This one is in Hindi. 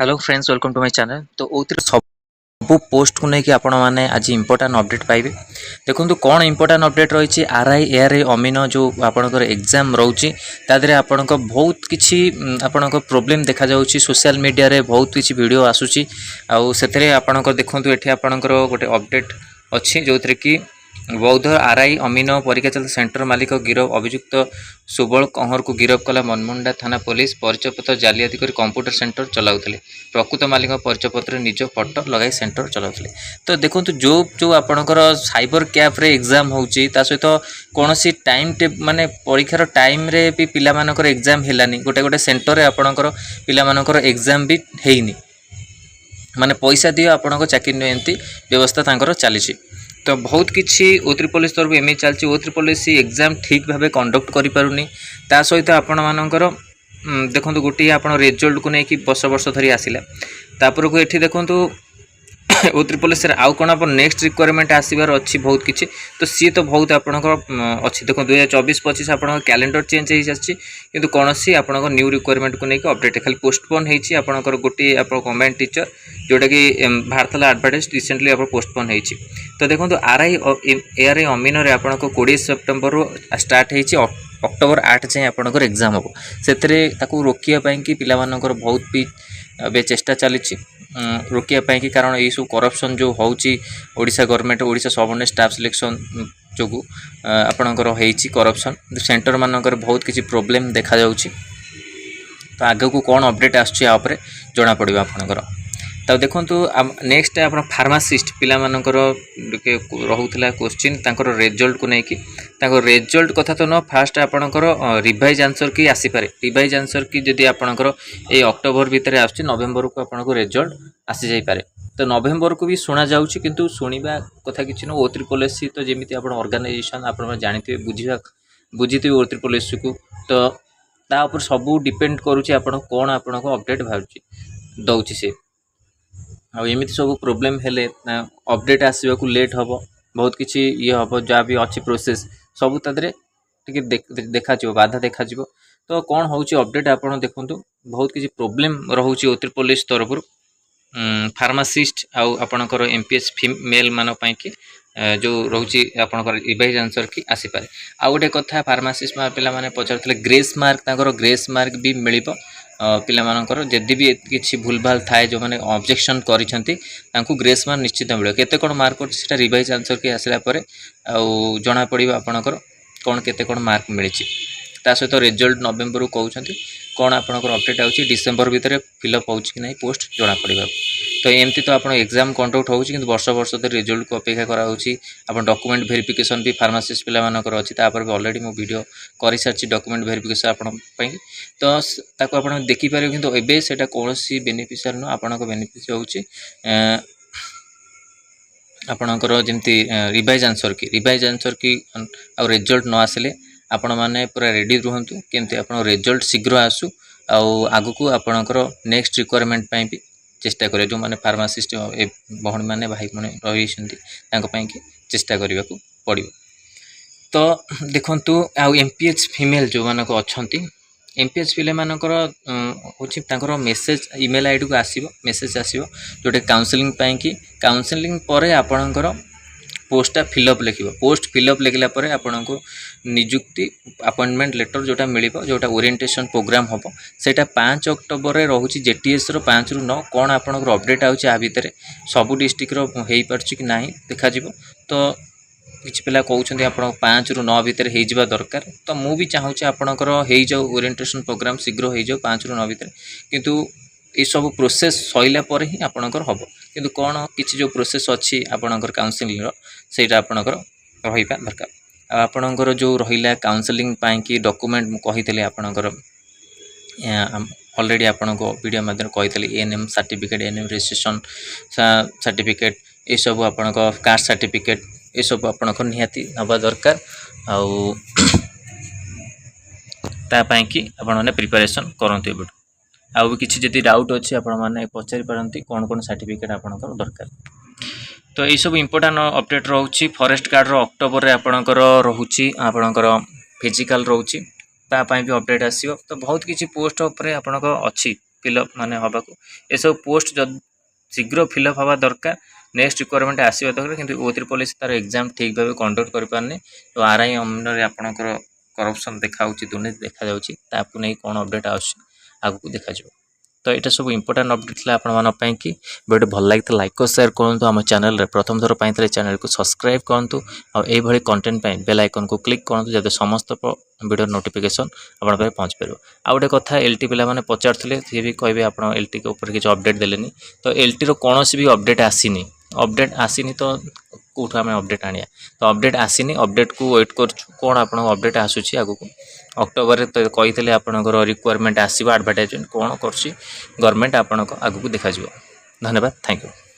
Hello friends welcome to my channel. तो सब पोस्ट को लेकिन आपण मैंने आज इंपोर्टां अपडेट पाइबे। देखो कौन इंपोर्टां अपडेट रही आरआई एआरआई अमीन जो आपंकर एग्जाम रोचे तादे आपण बहुत किसी आपण प्रोब्लेम देखा जाउछि। सोशल मीडिया रे बहुत किसी वीडियो आसुची आउ से आपण देखो ये आपणकर गोटे अपडेट अच्छी जो थी कि बौद्ध आरआई अमीन परीक्षा चल सेंटर मालिक गिरफ अभियुक्त सुबल कंहर को गिरफ कला मनमुंडा थाना पुलिस परिचय पत्र जालियाती कर कंप्यूटर सेंटर चलाउले। प्रकृत मालिक परिचय पत्र निज फोटो लगाई सेंटर चलाउले। तो देखो जो जो आपणकर साइबर कैफ रे एग्जाम होची ता सहित कौन सी टाइम माने परीक्षार टाइम रे भी पिला मानकर एग्जाम हेलानी गोटे गोटे सेंटर रे आपणकर पिला मानकर एग्जाम भी हेइनी माने पैसा दियो आपणकर चाकरी नियंती व्यवस्था तांकर चली। तो बहुत किसी O3 पुलिस तरफ एम चलती O3 पुलिस एग्जाम ठीक भाव कंडक्ट करि पारुनी। ता सहित आपण मानकर देखो गोटे आप रिजल्ट को लेकिन वर्ष वर्ष धरी आसला तापर को ये देखो O3 पुलिस आउ कौन आप नेक्स्ट रिक्वायरमेंट आसबार अच्छी बहुत किसी तो सी तो बहुत आपंकर अच्छी देखो 2024-25 आप कैलेंडर चेंज हो कि कौन सी आप न्यू रिक्वायरमेंट को लेकिन अपडेट खाली पोस्टपोन होकर गोटे गवर्नमेंट टीचर जोटा कि बाहर एडवर्टाइज रिसेंटली आप पोस्टपोन हो। तो देखो आरआई एआरआई अमीन आप 20 सेप्टेम्बर स्टार्ट हो अक्टोबर 8 जाए आपंकर एग्जाम हम से रोकने कि पिला बहुत भी ए चेष्टा चली रोकने कि कारण ये सब करप्शन जो होची Odisha government Odisha subordinate staff selection जो आपणकर होती करप्शन सेंटर मानकर बहुत किसी प्रोब्लेम देखा जाउची। तो आगे को कौन अपडेट आसपर जना पड़ो आपणकर। तो देखो नेक्स्ट आप फार्मासीस्ट पिला मानकर रोला क्वेश्चन तांकर रिजल्ट को लेकिन रिजल्ट कथा तो न फास्ट आपणकर रिवाइज आंसर की आसीपारे रिवाइज आंसर की जदि आपणकर ए अक्टोबर भितर आसुची नवेम्बर को आपणकर रिजल्ट आसी जाई पारे। तो नवेम्बर को भी शुणा जाउची किंतु शुणिबा कथा किछि न O3 पुलिस तो जेमिति आपण ऑर्गेनाइजेशन आपण जानिथिबे बुझिथिबे O3 पुलिस को तो ता ऊपर सब डिपेंड करूची आपण कोन आपणको अपडेट भाउची दउची से आमती सब प्रोब्लेम हेले अपडेट आसवा को लेट हम बहुत किसी ये हम जहाँ भी अच्छी प्रोसेस सब तादे देखा बाधा देखा। तो कौन हो अपडेट आप देखु बहुत किसी प्रोब्लेम रोचे O3 पुलिस तरफ फार्मासीस्ट आपणकर MPS फीमेल मान कि जो रोचे आपणकर रिवाइज आंसर की आसीपारे। आउ गोटे कथा फार्मासीस्ट पिला माने पचार ग्रेस मार्क ग्रेस मार्क भी मिल पिला मानकर जदि भी किसी भूल भाल थाए जो मैंने ऑब्जेक्शन करिसेंती तांकू ग्रेस मार्क निश्चित मिले केते कोन मार्क से रिवाइज आंसर की आसला परे आउ जना पड़िबा आपणकर कोन केते कोन मार्क मिली। ता सहित रिजल्ट नवेम्बर को कहते कौन आपंकर अपडेट आउची डिसेम्बर भितर फिलअप हो कि नहीं पोस्ट जना पड़ा। तो एमती तो आप एग्जाम कंडक्ट होची कि वर्ष वर्ष धरी रिजल्ट को अपेक्षा कराउची। आपण डॉक्यूमेंट वेरिफिकेशन भी फार्मासीस्ट पिला मानकर अछि तापर भी ऑलरेडी मो वीडियो करि सारछि डॉक्यूमेंट वेरिफिकेशन आपण पई तो ताको आपण देखि पारे किंतु एबे सेटा कोनोसी बेनिफिशियल न आपणको बेनिफिट होची आपणकर जमती रिवाइज आंसर की आ रिजल्ट न आसले आपण माने पूरा रेडी रुहंतु केमती आपण रिजल्ट शीघ्र आसु आगु को आपणकर नेक्स्ट रिक्वायरमेंट पई भी चेष्टा करे जो माने फार्मासिस्ट बहन माने भाई माने रही कि चेष्टा करने को पड़ो। तो देखंतु MPH फीमेल जो मानक अच्छी MPH फिले मानकर होछि तांकर मेसेज ईमेल आईडी को आसीबो मेसेज आसीबो जोटे काउंसलिंग पई कि काउंसलिंग परे आपणकर पोस्टा फिलअप लिखिबो पोस्ट फिलअप लिखला परे आपनको नियुक्ति अपॉइंटमेंट लेटर जोटा मिलिबो जोटा ओरिएंटेशन प्रोग्राम होबो सेटा 5 अक्टोबर रे रहूची JTS रो 5 रु 9 कोन आपनकर अपडेट आउची आ भितर सब डिस्ट्रिक्ट रो हेई परची कि नाही देखा जिवो। तो किछि पिला कहउछन्ती आपण 5 रु 9 भितर हेई जिबा दरकार। तो मु भी चाहूची आपनकर हेई जाऊ ओरिएंटेशन प्रोग्राम शीघ्र हेई जाऊ 5 रु 9 भितर किंतु ये सब प्रोसेस सैला पर ही आपणकर हम किंतु कौन किसी जो प्रोसेस अच्छी आपणकर काउंसलिंग सेटा आपणकर रहिबा दरकार। आपणकर जो रहिला काउंसलिंग कि डॉक्यूमेंट कही आपणकर ऑलरेडी आपनको वीडियो माध्यम कही ANM certificate ANM registration certificate ये सब आपणक कास्ट सर्टिफिकेट ये सब आपणकर निहाती नबा दरकार आउ तापाई कि आपण माने प्रिपरेशन करंतु। आउ भी किसी जदि डाउट अच्छी आपण माने पचारि पारंती कौन कौन सर्टिफिकेट आपणकर दरकार। तो ये सब इंपोर्टेंट अपडेट रोची फॉरेस्ट गार्ड रो अक्टोबर रे आपणकर रोची आपणकर फिजिकल रोची ता पई भी अपडेट आसीबो। तो बहुत किसी पोस्ट ऊपर आपणकर अछि फिलअप माने हबाकू ए सब पोस्ट जब शीघ्र फिलअप हवा दरकार नेक्स्ट रिक्वायरमेंट आसवा दरकार किंतु O3 पुलिस तार एग्जाम ठीक भाव कंडक्ट कर पारने तो आरआई अमीन आपणकर करप्शन देखा दुर्नीति देखा जाउची ताकू नहीं कौन अपडेट आगू देखा तो यहाँ सब इंपोर्टेंट अपडेट है आपण कि वीडियो भल लगी लाइक और शेयर करूँ आम चैनल प्रथम थर पाई चैनल को सब्सक्राइब करूँ और कंटेंट बेल आइकन को क्लिक करूँ जब समस्त वीडियो नोटिफिकेशन आप पहुँच पार आ गए कथा एलटी पिला माने पचारे सी भी कहे आप एलटी के ऊपर किसी अपडेट देलेनी तो एलटी रो कौन भी अपडेट आसीनी तो कौटू आम अपडेट आनिया तो अपडेट आसीनी अपडेट को वेट कर कौन आप अपडेट आसूसी आगू अक्टोबर तो कही आपंकर रिक्वायरमेंट आसो एडवर्टाइजमेंट कौन कर गवर्नमेंट आपको आगू देखा धन्यवाद थैंक यू।